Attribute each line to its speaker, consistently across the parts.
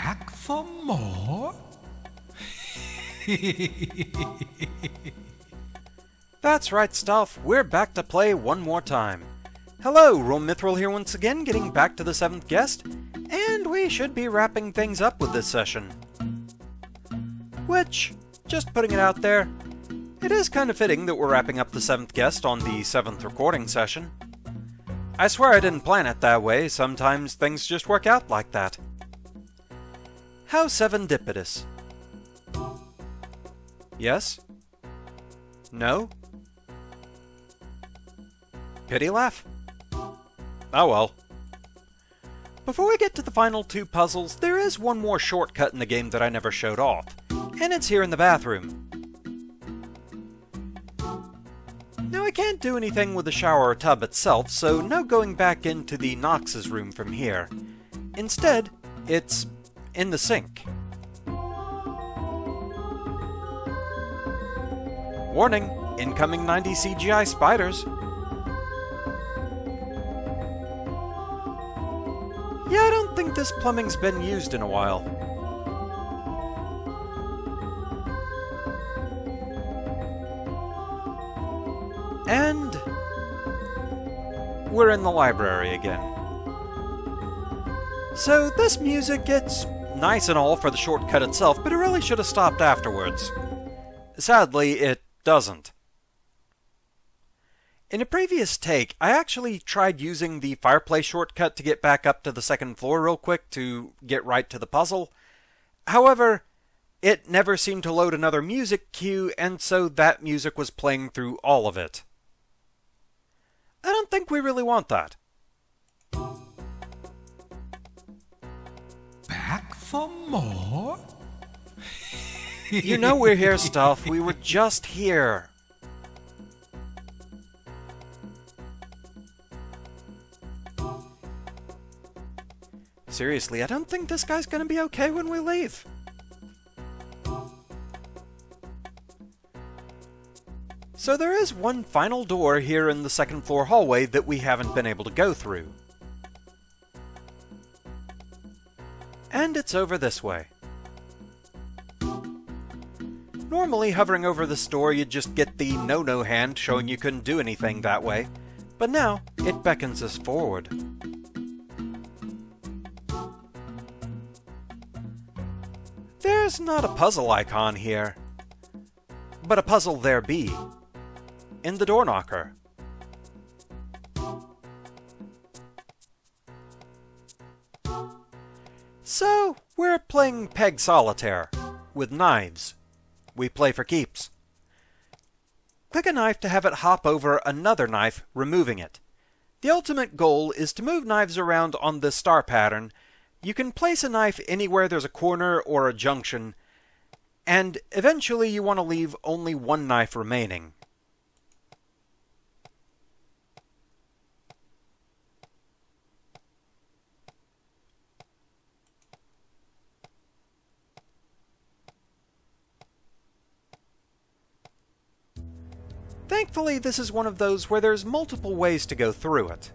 Speaker 1: Back for more?
Speaker 2: That's right, Stuff. We're back to play one more time. Hello, RoahmMythril here once again, getting back to the 7th guest, and we should be wrapping things up with this session. Which, just putting it out there, it is kind of fitting that we're wrapping up the 7th guest on the 7th recording session. I swear I didn't plan it that way, sometimes things just work out like that. How serendipitous. Yes? No? Pity laugh? Oh well. Before we get to the final 2 puzzles, there is one more shortcut in the game that I never showed off, and it's here in the bathroom. Now I can't do anything with the shower or tub itself, so no going back into the Nox's room from here. Instead, it's in the sink. Warning, incoming 90 CGI spiders. Yeah, I don't think this plumbing's been used in a while. And we're in the library again. So this music, it's nice and all for the shortcut itself, but it really should have stopped afterwards. Sadly, it doesn't. In a previous take, I actually tried using the fireplace shortcut to get back up to the 2nd floor real quick to get right to the puzzle. However, it never seemed to load another music cue, and so that music was playing through all of it. I don't think we really want that.
Speaker 1: Back for more?
Speaker 2: You know we're here, Stuff. We were just here. Seriously, I don't think this guy's gonna be okay when we leave. So there is one final door here in the 2nd floor hallway that we haven't been able to go through. And it's over this way. Normally, hovering over this door, you'd just get the no-no hand showing you couldn't do anything that way, but now it beckons us forward. There's not a puzzle icon here, but a puzzle there be, in the door knocker. So, we're playing Peg Solitaire, with knives. We play for keeps. Click a knife to have it hop over another knife, removing it. The ultimate goal is to move knives around on this star pattern. You can place a knife anywhere there's a corner or a junction, and eventually you want to leave only one knife remaining. Thankfully, this is one of those where there's multiple ways to go through it.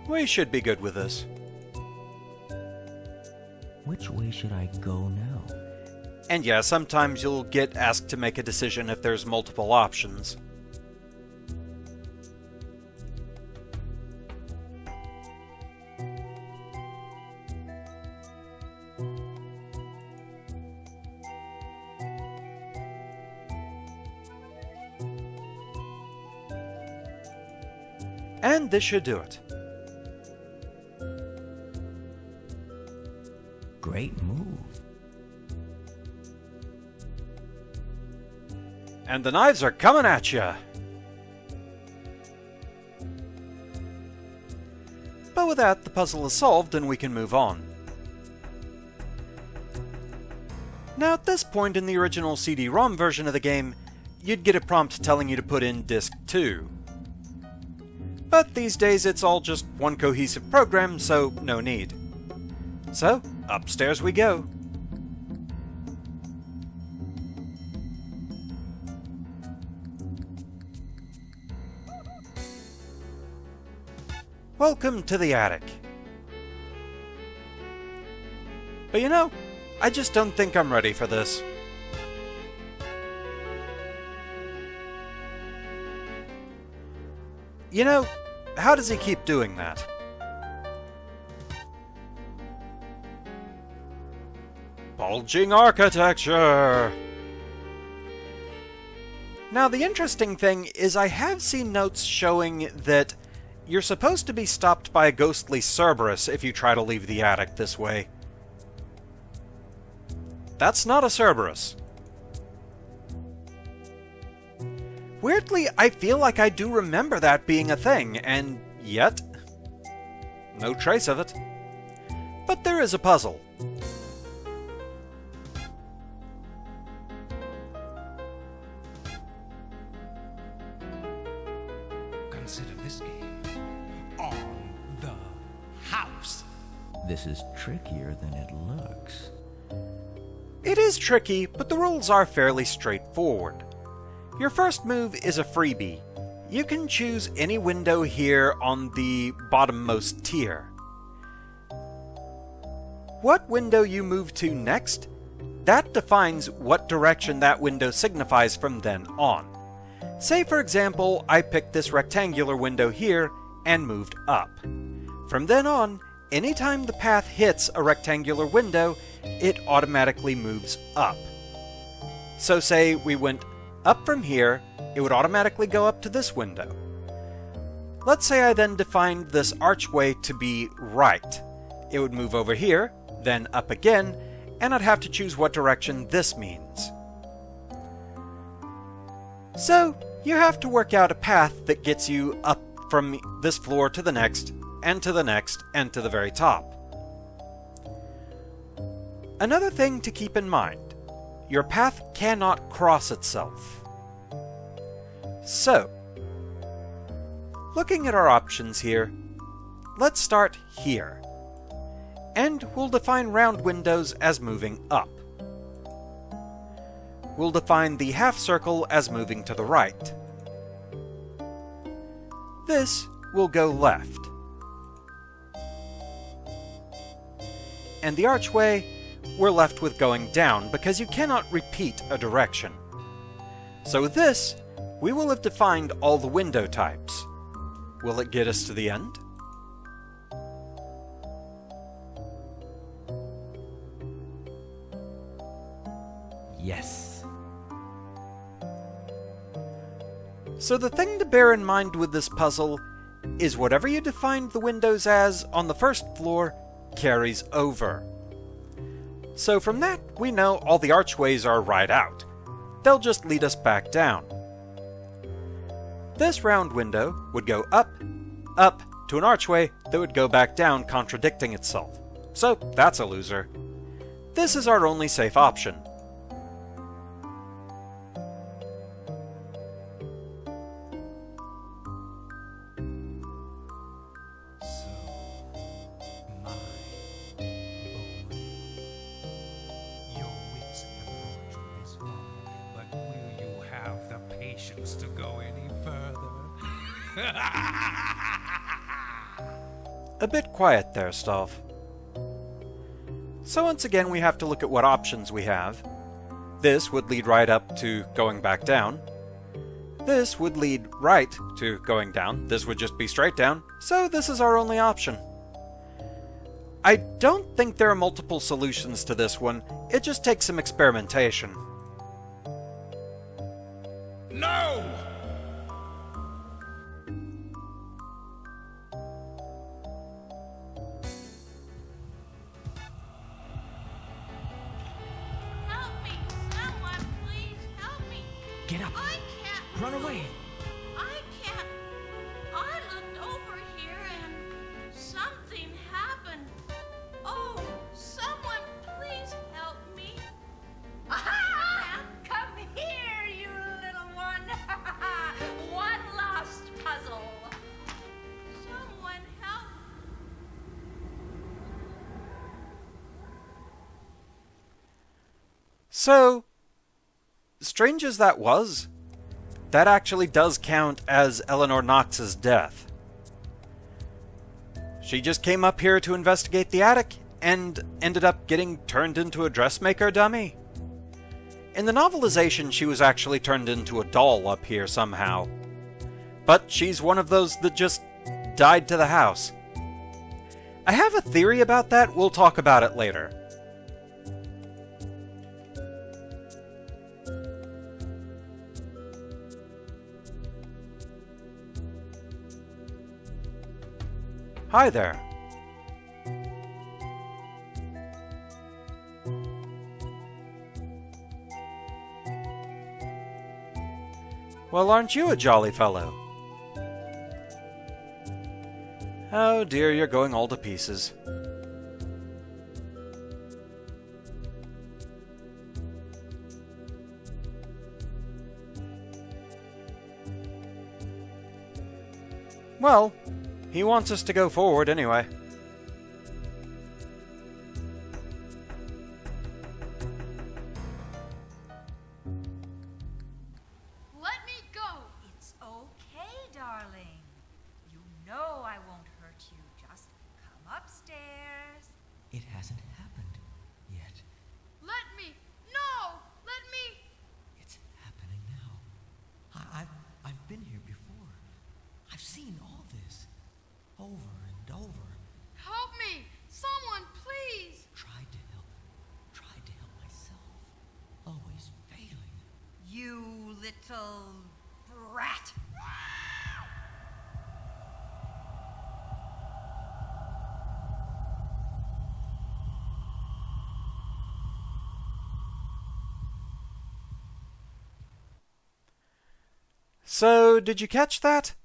Speaker 2: We should be good with this.
Speaker 3: Which way should I go now?
Speaker 2: And yeah, sometimes you'll get asked to make a decision if there's multiple options. And this should do it.
Speaker 3: Great move.
Speaker 2: And the knives are coming at ya! But with that, the puzzle is solved and we can move on. Now at this point in the original CD-ROM version of the game, you'd get a prompt telling you to put in Disc 2. But these days it's all just one cohesive program, so no need. So, upstairs we go. Welcome to the attic. But you know, I just don't think I'm ready for this. You know, how does he keep doing that? Bulging architecture! Now, the interesting thing is I have seen notes showing that you're supposed to be stopped by a ghostly Cerberus if you try to leave the attic this way. That's not a Cerberus. Weirdly, I feel like I do remember that being a thing, and yet, no trace of it. But there is a puzzle.
Speaker 1: Consider this game on the house.
Speaker 3: This is trickier than it looks.
Speaker 2: It is tricky, but the rules are fairly straightforward. Your first move is a freebie. You can choose any window here on the bottommost tier. What window you move to next, that defines what direction that window signifies from then on. Say, for example, I picked this rectangular window here and moved up. From then on, anytime the path hits a rectangular window, it automatically moves up. So say we went up from here, it would automatically go up to this window. Let's say I then defined this archway to be right. It would move over here, then up again, and I'd have to choose what direction this means. So, you have to work out a path that gets you up from this floor to the next, and to the next, and to the very top. Another thing to keep in mind, your path cannot cross itself. So, looking at our options here, let's start here. And we'll define round windows as moving up. We'll define the half circle as moving to the right. This will go left. And the archway, we're left with going down because you cannot repeat a direction. So with this, we will have defined all the window types. Will it get us to the end?
Speaker 3: Yes.
Speaker 2: So the thing to bear in mind with this puzzle is whatever you defined the windows as on the first floor carries over. So from that, we know all the archways are right out. They'll just lead us back down. This round window would go up, up, to an archway that would go back down, contradicting itself. So that's a loser. This is our only safe option.
Speaker 1: To go any further.
Speaker 2: A bit quiet there, Staff. So once again we have to look at what options we have. This would lead right up to going back down. This would lead right to going down. This would just be straight down. So this is our only option. I don't think there are multiple solutions to this one. It just takes some experimentation.
Speaker 1: No!
Speaker 4: Help me! Someone, please help me!
Speaker 3: Get up.
Speaker 4: I can't
Speaker 3: Run
Speaker 4: move.
Speaker 3: away.
Speaker 4: I can't. I looked over here and something happened. Oh, someone, please help me! Come here, you little one! One lost puzzle. Someone help!
Speaker 2: So, strange as that was, that actually does count as Eleanor Knox's death. She just came up here to investigate the attic and ended up getting turned into a dressmaker dummy. In the novelization, she was actually turned into a doll up here somehow. But she's one of those that just died to the house. I have a theory about that, we'll talk about it later. Hi there. Well, aren't you a jolly fellow? Oh dear, you're going all to pieces. Well, he wants us to go forward anyway.
Speaker 4: Let me go. It's okay, darling. You know I won't hurt you. Just come upstairs.
Speaker 3: It hasn't happened yet.
Speaker 4: Let me. No! Let me.
Speaker 3: It's happening now. I've been here before. I've seen all this. Over and over.
Speaker 4: Help me! Someone, please!
Speaker 3: Tried to help myself. Always failing.
Speaker 4: You little brat!
Speaker 2: So, did you catch that?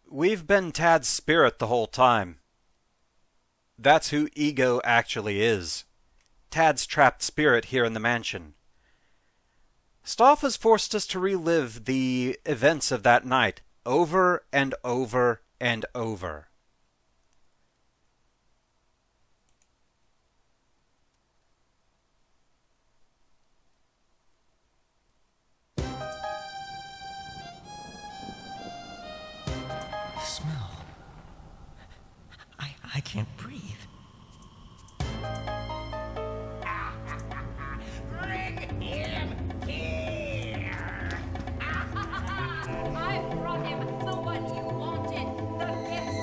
Speaker 2: We've been Tad's spirit the whole time. That's who Ego actually is. Tad's trapped spirit here in the mansion. Stoff has forced us to relive the events of that night over and over and over.
Speaker 3: The smell. I can't breathe.
Speaker 4: Bring him here! I brought him the one you wanted, the gift.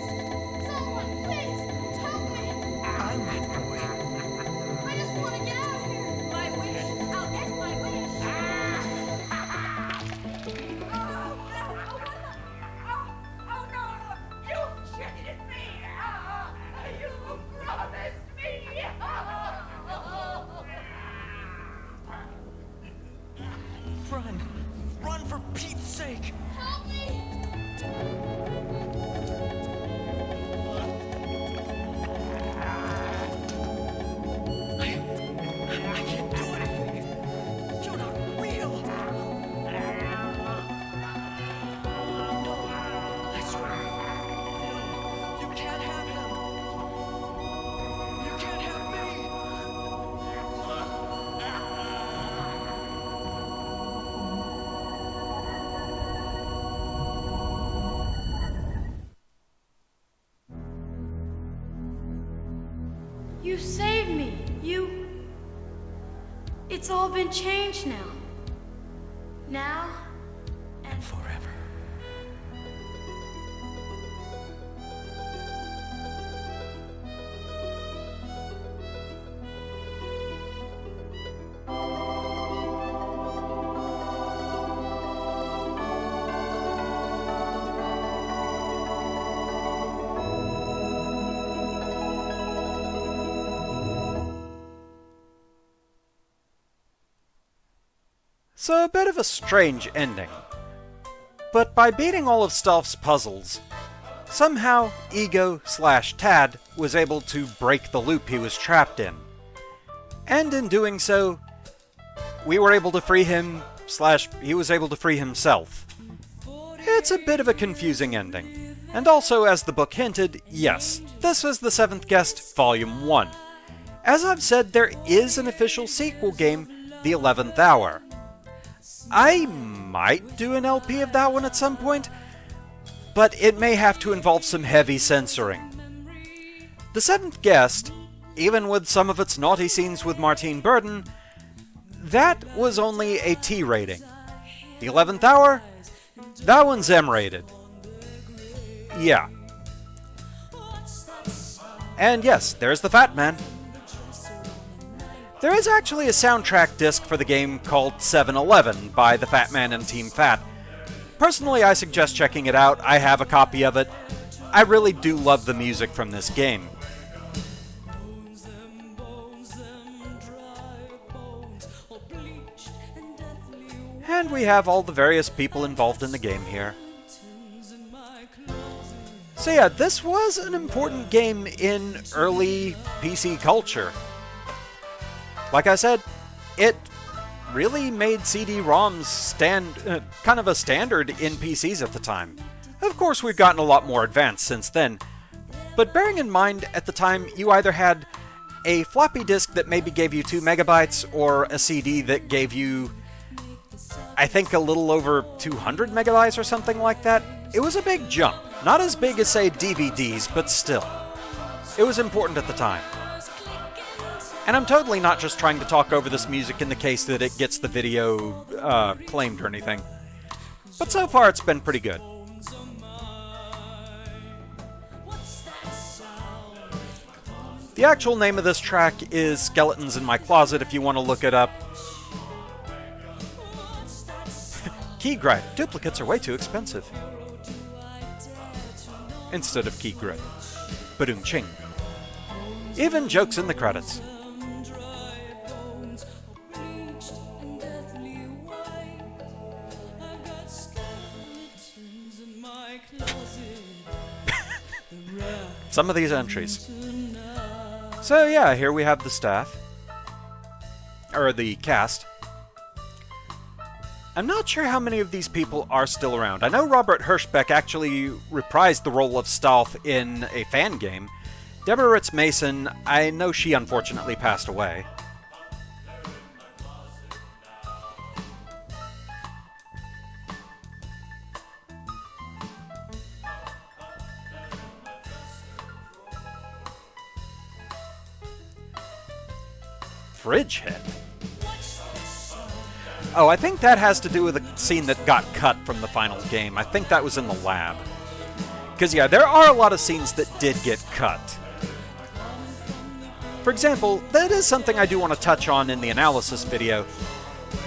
Speaker 4: Someone, please, help me!
Speaker 3: I'm not going.
Speaker 4: I just want to get out of here. My wish, I'll get my wish. Oh, no, oh no, you cheated me. You promised me.
Speaker 3: Run for Pete's sake!
Speaker 4: Help me.
Speaker 3: I can't do anything. You're not real. I swear. You can't have him. You can't have me.
Speaker 5: You saved me. It's all been changed now. Now and
Speaker 3: Forever.
Speaker 2: So a bit of a strange ending. But by beating all of Stoff's puzzles, somehow Ego/Tad was able to break the loop he was trapped in. And in doing so, we were able to free him/he was able to free himself. It's a bit of a confusing ending. And also, as the book hinted, yes, this was The Seventh Guest, Volume 1. As I've said, there is an official sequel game, The 11th Hour. I might do an LP of that one at some point, but it may have to involve some heavy censoring. The Seventh Guest, even with some of its naughty scenes with Martine Burden, that was only a T rating. The 11th Hour, that one's M rated. Yeah. And yes, there's the Fat Man. There is actually a soundtrack disc for the game called 7-Eleven by the Fat Man and Team Fat. Personally, I suggest checking it out. I have a copy of it. I really do love the music from this game. And we have all the various people involved in the game here. So yeah, this was an important game in early PC culture. Like I said, it really made CD-ROMs kind of a standard in PCs at the time. Of course, we've gotten a lot more advanced since then, but bearing in mind, at the time, you either had a floppy disk that maybe gave you 2 megabytes, or a CD that gave you, I think, a little over 200 megabytes or something like that. It was a big jump. Not as big as, say, DVDs, but still. It was important at the time. And I'm totally not just trying to talk over this music in the case that it gets the video claimed or anything. But so far it's been pretty good. The actual name of this track is Skeletons in My Closet if you want to look it up. Key grind. Duplicates are way too expensive. Instead of key grip. Ba-doom-ching. Even jokes in the credits. Some of these entries. So yeah, here we have the staff. Or the cast. I'm not sure how many of these people are still around. I know Robert Hirschbeck actually reprised the role of Stolf in a fan game. Deborah Ritz Mason, I know she unfortunately passed away. Fridge head. Oh, I think that has to do with a scene that got cut from the final game. I think that was in the lab. Because, yeah, there are a lot of scenes that did get cut. For example, that is something I do want to touch on in the analysis video.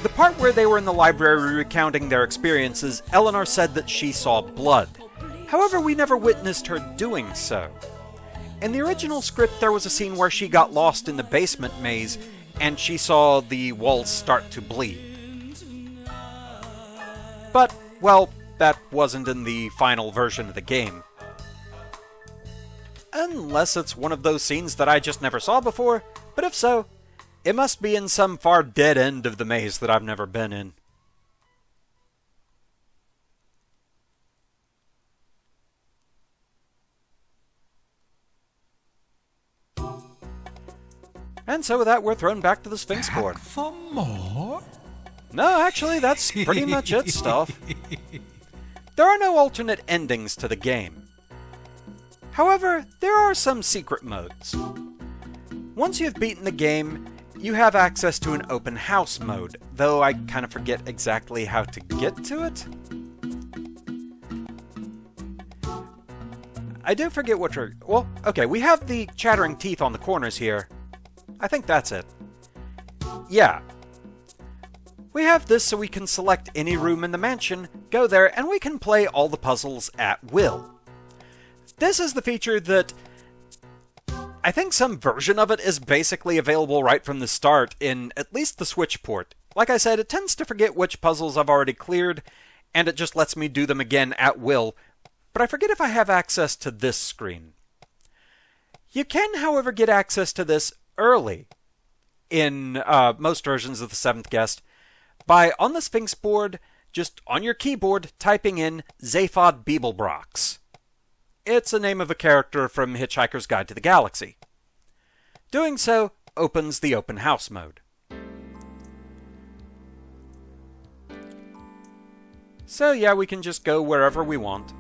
Speaker 2: The part where they were in the library recounting their experiences, Eleanor said that she saw blood. However, we never witnessed her doing so. In the original script, there was a scene where she got lost in the basement maze, and she saw the walls start to bleed. But, well, that wasn't in the final version of the game. Unless it's one of those scenes that I just never saw before, but if so, it must be in some far dead end of the maze that I've never been in. And so with that, we're thrown back to the Sphinx board.
Speaker 1: For more?
Speaker 2: No, actually, that's pretty much it, stuff. There are no alternate endings to the game. However, there are some secret modes. Once you've beaten the game, you have access to an open house mode, though I kind of forget exactly how to get to it. I do forget what you're... Well, okay, we have the chattering teeth on the corners here. I think that's it. Yeah. We have this so we can select any room in the mansion, go there, and we can play all the puzzles at will. This is the feature that... I think some version of it is basically available right from the start in at least the Switch port. Like I said, it tends to forget which puzzles I've already cleared, and it just lets me do them again at will, but I forget if I have access to this screen. You can, however, get access to this early in most versions of the Seventh Guest by, on the Sphinx board, just on your keyboard, typing in Zaphod Beeblebrox. It's the name of a character from Hitchhiker's Guide to the Galaxy. Doing so opens the open house mode. So yeah, we can just go wherever we want.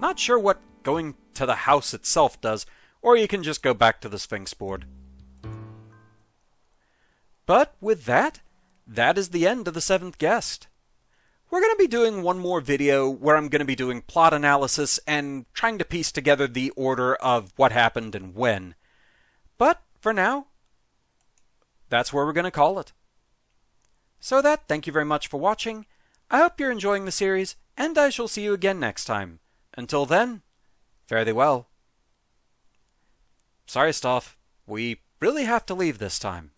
Speaker 2: Not sure what going to the house itself does, or you can just go back to the Sphinx board. But with that, that is the end of the 7th guest. We're going to be doing one more video where I'm going to be doing plot analysis and trying to piece together the order of what happened and when. But for now, that's where we're going to call it. So thank you very much for watching. I hope you're enjoying the series, and I shall see you again next time. Until then, fare thee well. Sorry, Stoff. We really have to leave this time.